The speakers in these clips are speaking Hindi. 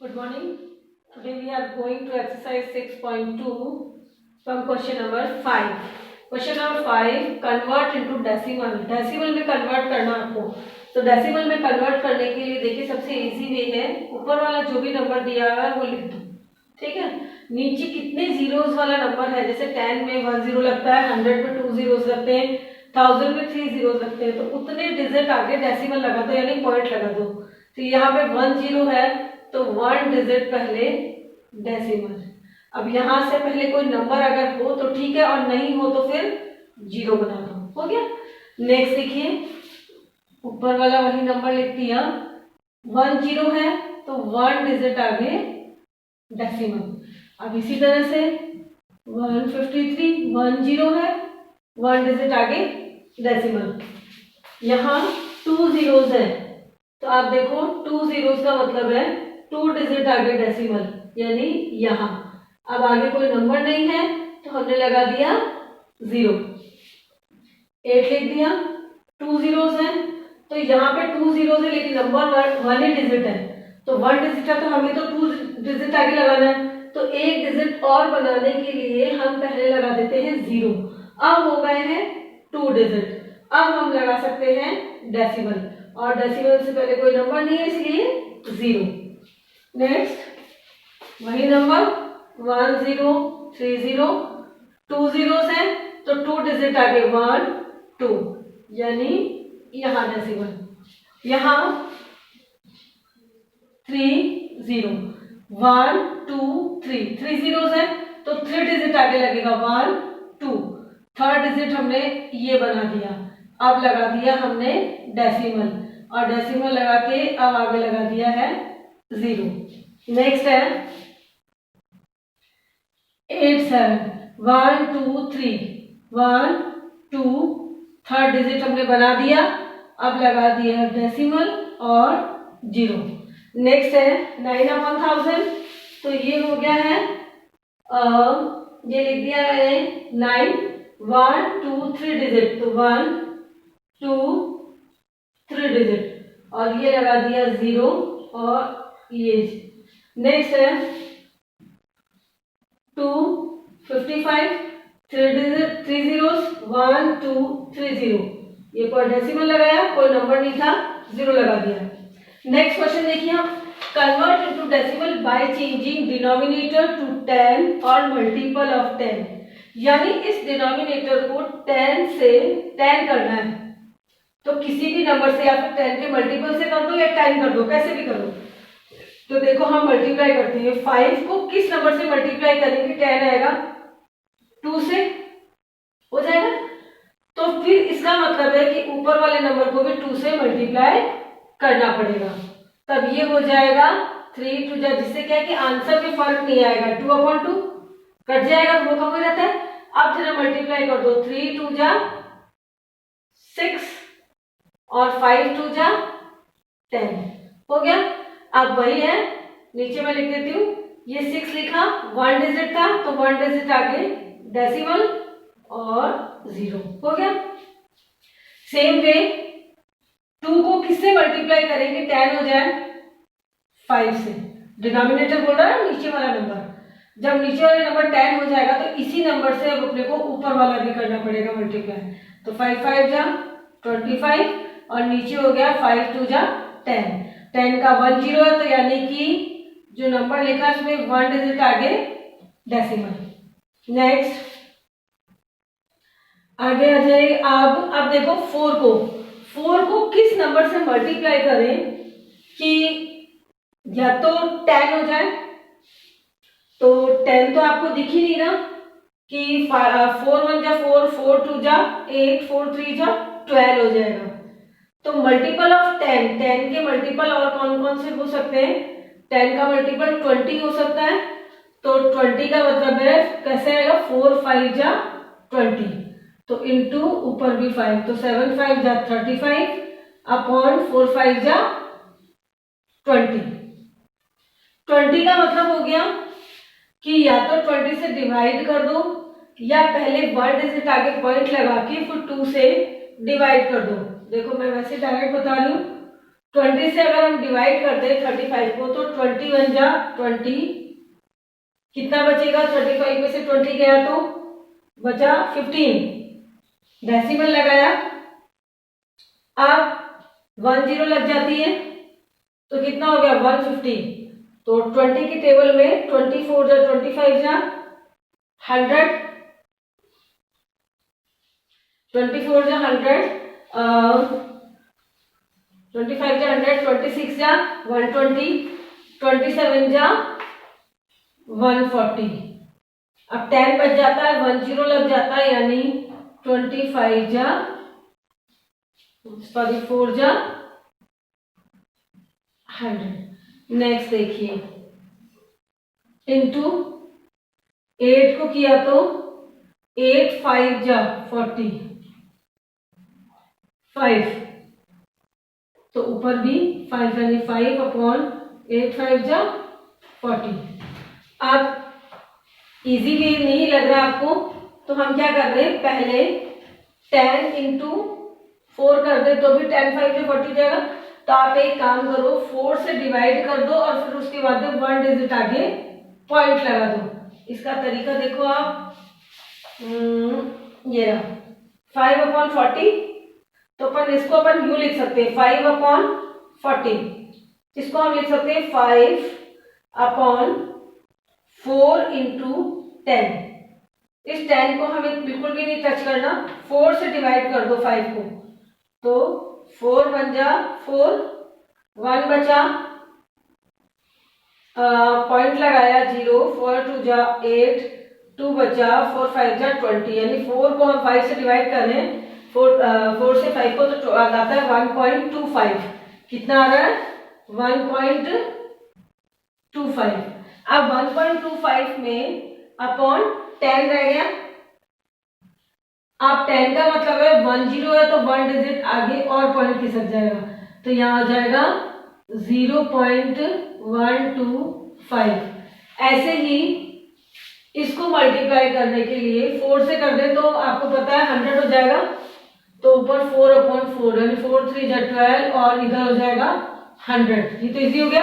Good morning. Today we are going to exercise 6.2 from question number 5. Question number 5 convert into decimal. Decimal में convert करना आपको. तो decimal में convert करने के लिए देखिए सबसे easy way है ऊपर वाला जो भी नंबर दिया हुआ है वो लिख दो. ठीक है. नीचे कितने जीरोस वाला नंबर है जैसे 10 में 1 जीरो लगता है, 100 में 2 जीरोस लगते हैं, 1000 में 3 जीरोस लगते हैं. तो उतने डिजिट आगे डेसिमल लगा दो यानी पॉइंट लगा दो. तो यहाँ पे 1 जीरो है तो 1 डिजिट पहले डेसिमल. अब यहां से पहले कोई नंबर अगर हो तो ठीक है और नहीं हो तो फिर जीरो बना दो. हो गया. नेक्स्ट देखिए ऊपर वाला वही नंबर लिख दिया. 1 जीरो है तो 1 डिजिट आगे डेसिमल. अब इसी तरह से 153 1 जीरो है 1 डिजिट आगे डेसिमल. यहाँ 2 जीरोस है तो आप देखो 2 जीरोस का मतलब है 2 डिजिट आगे डेसिमल यानी यहाँ. अब आगे कोई नंबर नहीं है तो हमने लगा दिया 0. 8 लिख दिया. 2 जीरोस है तो यहाँ पे 2 जीरोस है लेकिन नंबर 1 ही डिजिट है तो 1 डिजिट है तो हमें तो 2 डिजिट आगे लगाना है. तो एक डिजिट और बनाने के लिए हम पहले लगा देते हैं 0. अब हो गए हैं 2 डिजिट. अब हम लगा सकते हैं डेसिमल और डेसिमल से पहले कोई नंबर नहीं है इसलिए 0. नेक्स्ट वही नंबर 1 0 3 0 2 जीरोस है तो 2 डिजिट आगे 1 2 यानी यहाँ डेसिमल. यहाँ 3 0 1 2 3 जीरोस है तो 3 डिजिट आगे लगेगा 1 2. थर्ड डिजिट हमने ये बना दिया. अब लगा दिया हमने डेसिमल और डेसिमल लगा के अब आगे लगा दिया है 0. नेक्स्ट है 8 7 1 2 3 1 2 थर्ड डिजिट हमने बना दिया. अब लगा दिया डेसिमल और 0. नेक्स्ट है 9/1000 तो ये हो गया है ये लिख दिया है 9 1 2 3 डिजिट तो 1 2 3 डिजिट और ये लगा दिया 0 और ये. नेक्स्ट है 2 55 3 डिजिट 3 जीरोस 1 2 3 0 ये पर डेसिमल लगाया कोई नंबर नहीं था 0 लगा दिया. नेक्स्ट क्वेश्चन देखिए हम convert into decimal by changing denominator to 10 और मल्टीपल ऑफ 10. यानी इस डिनोमिनेटर को 10 से 10 करना है तो किसी भी नंबर से या फिर 10 के मल्टीपल से कर दो या 10 कर दो कैसे भी करो. तो देखो हम मल्टीप्लाई करते हैं 5 को किस नंबर से मल्टीप्लाई करेंगे 10 आएगा 2 से हो जाएगा. तो फिर इसका मतलब है कि ऊपर वाले नंबर को भी 2 से मल्टीप्लाई करना पड़ेगा तब ये हो जाएगा 3 2 जिससे क्या है कि आंसर में फर्क नहीं आएगा. 2/2 कट जाएगा तो वो कम हो जाता है. अब जरा मल्टीप्लाई कर दो 3 2 6 और 5 2 10 हो गया. अब वही है नीचे मैं लिख देती हूँ ये 6 लिखा 1 डिजिट था तो 1 डिजिट आगे डेसिमल और 0 हो गया. सेम वे 2 को किससे मल्टीप्लाई करेंगे 10 हो जाए 5 से. डिनोमिनेटर बोल रहा है नीचे वाला नंबर. जब नीचे वाला नंबर 10 हो जाएगा तो इसी नंबर से अब अपने को ऊपर वाला भी करना पड़ेगा मल्टीप्लाई. तो 5 5 25 और नीचे हो गया 5 2 10. 10 का 1 0 है तो यानी कि जो नंबर लिखा है उसमें 1 डिजिट आगे डेसिमल. नेक्स्ट आगे आ जाए. अब देखो 4 को किस नंबर से मल्टीप्लाई करें कि या तो 10 हो जाए. तो 10 तो आपको दिख ही नहीं ना कि 4 1 4 4 2 8 4 3 12 हो जाएगा. तो मल्टीपल ऑफ 10 के मल्टीपल और कौन कौन से हो सकते हैं 10 का मल्टीपल 20 हो सकता है. तो 20 का मतलब है कैसे आएगा 4 5 20 तो इनटू ऊपर भी 5 तो 7 5 35 अपॉन 4 5 20. 20 का मतलब हो गया कि या तो 20 से डिवाइड कर दो या पहले 1 डिजिट आगे पॉइंट लगा के फिर 2 से डिवाइड कर दो. देखो मैं वैसे डायरेक्ट बता रही हूँ 20 से अगर हम डिवाइड कर दें 35 को तो 21 जा 20, कितना बचेगा? 35 में से 20 गया तो बचा 15, डेसिमल लगाया, अब 10 लग जाती है तो कितना हो गया? 150। तो 20 की टेबल में 24 जा 25 जा 100, 24 जा 100, 25 जा 100, 26 जा 120, 27 जा 140। अब 10 बच जाता है, 10 लग जाता है, यानी 25 जा 4 जा 100। नेक्स्ट देखिए, इंटू 8 को किया तो 8 5 जा 40, 5 तो ऊपर भी 5 यानी 5 अपॉन 8 5 जा 40। अब इजी वे नहीं लग रहा आपको तो हम क्या कर रहे हैं, पहले 10 इंटू 4 कर दे तो भी 10 5 से 40 जाएगा। तो आप एक काम करो, 4 से डिवाइड कर दो और फिर उसके बाद 1 डिजिट आगे पॉइंट लगा दो। इसका तरीका देखो आप, ये रहा 5 अपॉन 40, तो अपन इसको अपन यू लिख सकते हैं 5 अपॉन 40, इसको हम लिख सकते हैं 5 अपॉन 4 इंटू 10। इस 10 को हमें बिल्कुल भी नहीं टच करना, 4 से डिवाइड कर दो 5 को, तो 4 बन जा 4, 1 बचा, पॉइंट लगाया 0, 4 2 जा 8, 2 बचा, 4 5 जा 20, यानी 4 को हम 5 से डिवाइड करें, 4 से 5 को तो आता है 1.25, कितना आ रहा है? 1.25। अब 1.25 में अपॉन 10 रह गया। अब 10 का मतलब है 10 है तो 1 डिजिट आगे और पॉइंट खिसक जाएगा, तो यहाँ आ जाएगा 0.125। ऐसे ही इसको मल्टीप्लाई करने के लिए 4 से कर दे तो आपको पता है 100 हो जाएगा, तो ऊपर 4 अपॉन 4 यानी 4 3 जा 12 और इधर हो जाएगा 100। ये तो इजी हो गया।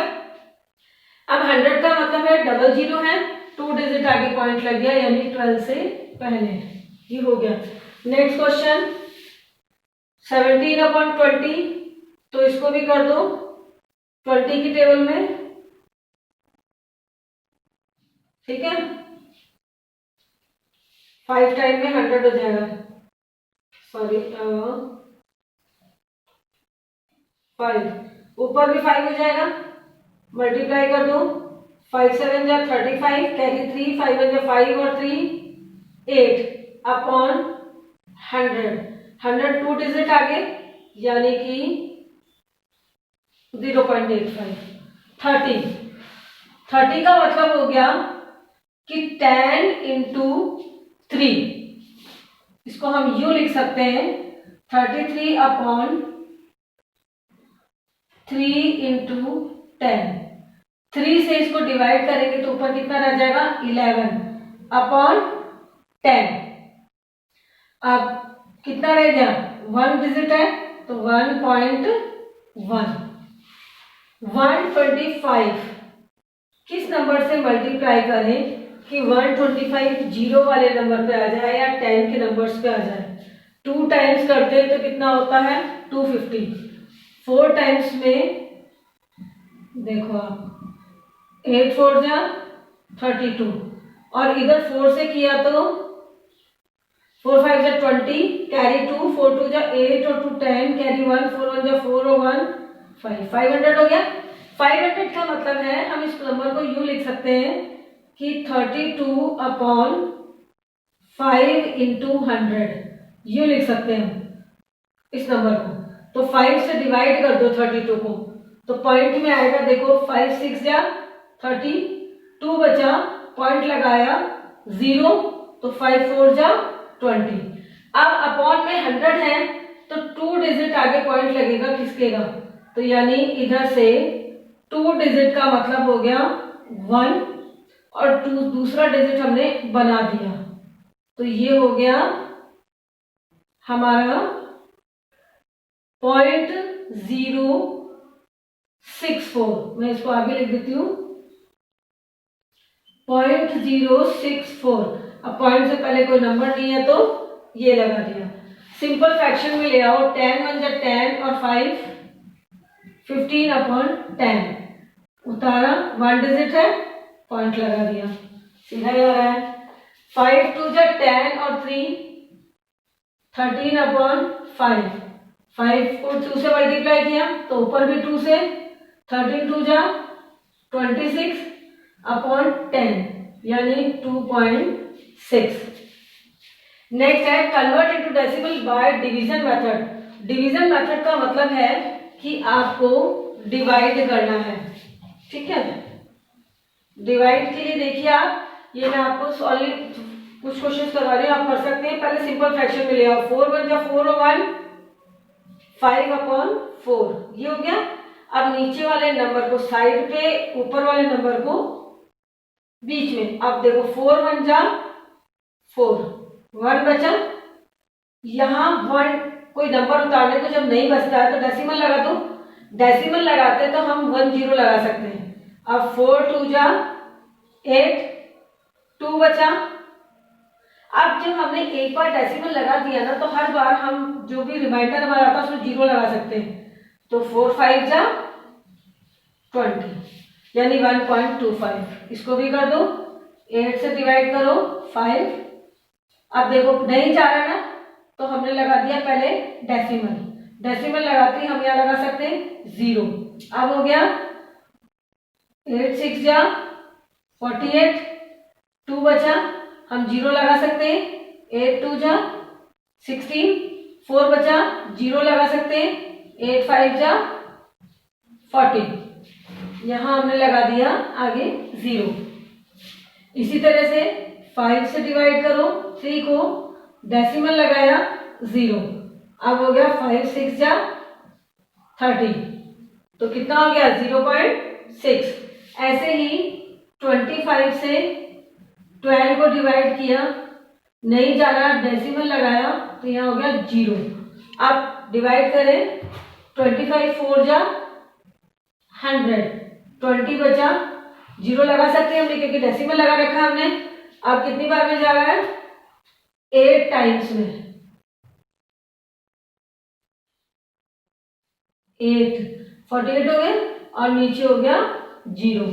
अब 100 का मतलब है डबल 0 है, 2 डिजिट आगे पॉइंट लग गया यानी 12 से पहले, ये हो गया। नेक्स्ट क्वेश्चन 17 अपॉन 20, तो इसको भी कर दो 20 की टेबल में, ठीक है, 5 टाइम में 100 हो जाएगा, सॉरी 5, ऊपर भी 5 हो जाएगा, मल्टीप्लाई कर दो, 5 7 जा 35, कैरी 3, 5 1 जा 5 और 3 8 अपॉन 100 2 डिजिट आगे यानी कि 0.85। 30 का मतलब हो गया कि 10 इंटू 3, इसको हम यू लिख सकते हैं 33 अपॉन 3 इंटू 10। 3 से इसको डिवाइड करेंगे तो ऊपर कितना रह जाएगा 11 अपॉन 10। अब कितना रह गया 1 डिजिट है तो 1.1। 125 किस नंबर से मल्टीप्लाई करें कि 125 जीरो वाले नंबर पे आ जाए या 10 के नंबर्स पे आ जाए। 2 टाइम्स करते हैं तो कितना होता है 250। 4 टाइम्स में देखो आप 8 4 जा 32 और इधर 4 से किया तो 4 5 जा 20 कैरी 2 4 2 जा 8 और 2 10 कैरी 1 4 1 जा 4 और 1 5 500 हो गया। 500 का मतलब है हम इस नंबर को यूं लिख सकते हैं कि 32 अपॉन 5 इंटू 100 यूं लिख सकते हैं इस नंबर को। तो 5 से डिवाइड कर दो 32 को तो पॉइंट में आएगा, देखो 5 6 जा 30 2 बचा पॉइंट लगाया 0 तो 5 4 जा 20। अब अपॉन में 100 है तो 2 डिजिट आगे पॉइंट लगेगा खिसकेगा, तो यानी इधर से 2 डिजिट का मतलब हो गया 1 और 2 दूसरा डिजिट हमने बना दिया, तो ये हो गया हमारा 0.0 0.064, मैं इसको आगे लिख देती हूँ 0.064। अब पॉइंट से पहले कोई नंबर नहीं है तो ये लगा दिया। सिंपल फ्रैक्शन में ले आओ, 10 1 जा 10 और 5 15/10 उतारा, 1 डिजिट है, पॉइंट लगा दिया, सीधा ही आ रहा है। 5 2 जा 10 और 3 13/5, 5 को 2 से मल्टीप्लाई किया तो ऊपर भी 2 से, 13 2 जा 26/10 यानी 2.6। नेक्स्ट है convert into decimal by division method. Division method का मतलब है कि आपको डिवाइड करना है, ठीक है। डिवाइड के लिए देखिए आप, ये मैं आपको सॉल्व कुछ क्वेश्चन करवा रही हूँ, आप कर सकते हैं। पहले सिंपल फ्रैक्शन में ले आओ, 4 1 जा 4 और 1 5/4, ये हो गया। अब नीचे वाले नंबर को साइड पे, ऊपर वाले नंबर को बीच में। अब देखो 4 1 जा 4, 1 बचा। यहाँ 1 कोई नंबर उतारने को जब नहीं बचता है तो डेसिमल लगा दो। डेसिमल लगाते तो हम 1 0 लगा सकते हैं। अब 4 2 जा 8, 2 बचा। अब जब हमने एक बार डेसिमल लगा दिया ना तो हर बार हम जो भी रिमाइंडर हमारा आता है उसमें 0 लगा सकते हैं। तो 4 5 जा 20 यानी 1.25। इसको भी कर दो, 8 से डिवाइड करो 5। अब देखो नहीं जा रहा ना तो हमने लगा दिया पहले डेसिमल। डेसिमल लगाते ही हम यहाँ लगा सकते हैं 0। अब हो गया 8 6 जा 48, 2 बचा, हम 0 लगा सकते हैं। 8 2 जा 16, 4 बचा, 0 लगा सकते हैं। 8 5 जा 40, यहाँ हमने लगा दिया आगे 0। इसी तरह से 5 से डिवाइड करो 3 को, डेसिमल लगाया 0। अब हो गया 5 6 जा 30, तो कितना हो गया 0.6। ऐसे ही 25 से 12 को डिवाइड किया, नहीं जा रहा, डेसिमल लगाया तो यहाँ हो गया 0। अब डिवाइड करें 25 4 जा 100, 20 बचा, 0 लगा सकते हैं हमने क्योंकि डेसिमल लगा रखा है हमने। अब कितनी बार में जा रहा है 8 टाइम्स में, 8 48 हो गए और नीचे हो गया 0,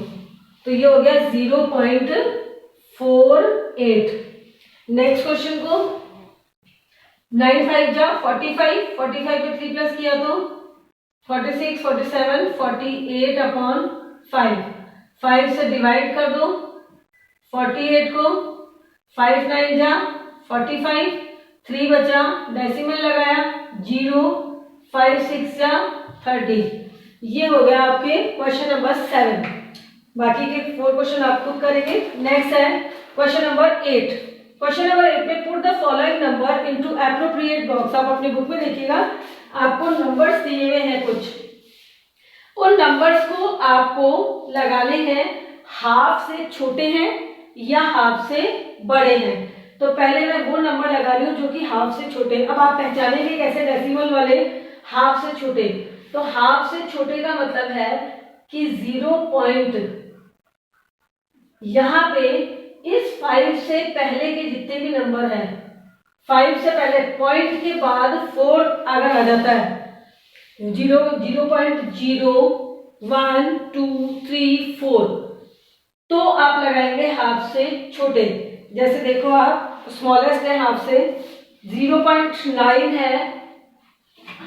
तो ये हो गया 0.48। नेक्स्ट क्वेश्चन को 9 5 जा 45, 45 पे 3 प्लस किया तो 46 47 48/5, 5 से डिवाइड कर दो 48 को, 5 9 जा 45, 3 बचा, डेसिमल लगाया 0, 5 6 जा 30। ये हो गया आपके क्वेश्चन नंबर 7। बाकी के 4 क्वेश्चन आप खुद करेंगे। नेक्स्ट है क्वेश्चन नंबर 8। क्वेश्चन नंबर 8 में put the following number into appropriate box. आप अपनी बुक में देखिएगा, आपको नंबर्स दिए हुए हैं कुछ, उन नंबर्स को आपको लगाने हैं हाफ से छोटे हैं या हाफ से बड़े हैं। तो पहले मैं वो नंबर लगा रही हूँ जो कि हाफ से छोटे हैं। अब आप पहचानेंगे कैसे डेसिमल वाले हाफ से छोटे। तो हाफ से छोटे का मतलब है कि 0 पॉइंट यहाँ पे इस 5 से पहले के जितने भी नंबर हैं, 5 से पहले पॉइंट के बाद 4 अगर आ जाता है, 0 0.0 1 2 3 4, तो आप लगाएंगे हाफ से छोटे। जैसे देखो आप स्मॉलेस्ट है हाफ से, 0.9 है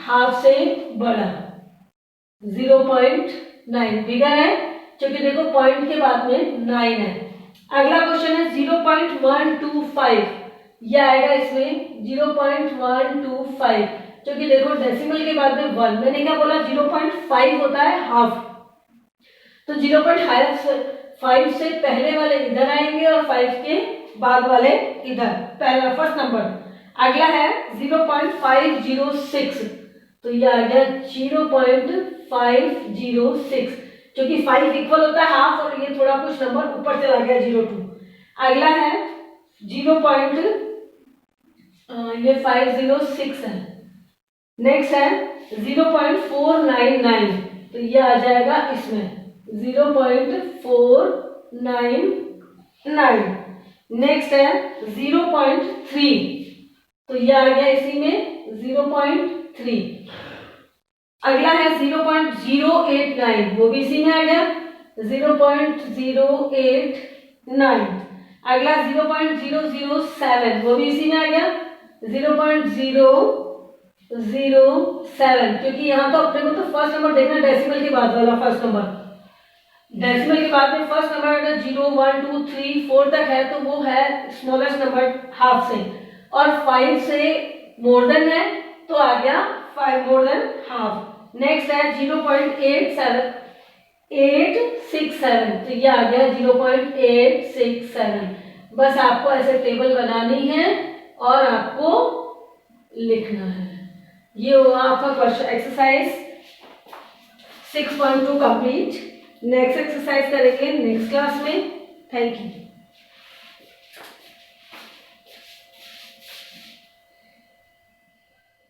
हाफ से बड़ा, 0.9 बिगर है क्योंकि देखो पॉइंट के बाद में 9 है। अगला क्वेश्चन है 0.125, यह आएगा इसमें 0.125 क्योंकि देखो डेसिमल के बाद में 1, मैंने क्या बोला 0.5 होता है हाफ, तो 0.5 से पहले वाले इधर आएंगे और 5 के बाद वाले इधर, पहला फर्स्ट नंबर। अगला है 0.506, तो यह आ गया 0.506 क्योंकि 5 इक्वल होता है हाफ और ये थोड़ा कुछ नंबर ऊपर चला गया 02। अगला है 506 है। नेक्स्ट है 0.499, तो ये आ जाएगा इसमें 0.499। नेक्स्ट है 0.3, तो ये आ गया इसी में 0.3। अगला है 0.089, वो भी इसी में आ गया 0.089। अगला 0.007, वो भी इसी में आ गया 0.007, क्योंकि यहाँ तो अपने को तो फर्स्ट नंबर देखना डेसिमल के बाद वाला फर्स्ट नंबर। डेसिमल के बाद में फर्स्ट नंबर अगर 0, 1, 2, 3, 4 तक है तो वो है स्मॉलेस्ट नंबर हाफ से, और 5 से मोर देन है तो आ गया 5 मोर देन हाफ। नेक्स्ट है 0.867, तो ये आ गया 0.867। बस आपको ऐसे टेबल बनानी है और आपको लिखना है। ये हुआ आपका question exercise 6.2 complete. Next exercise करेंगे नेक्स्ट क्लास में। Thank you.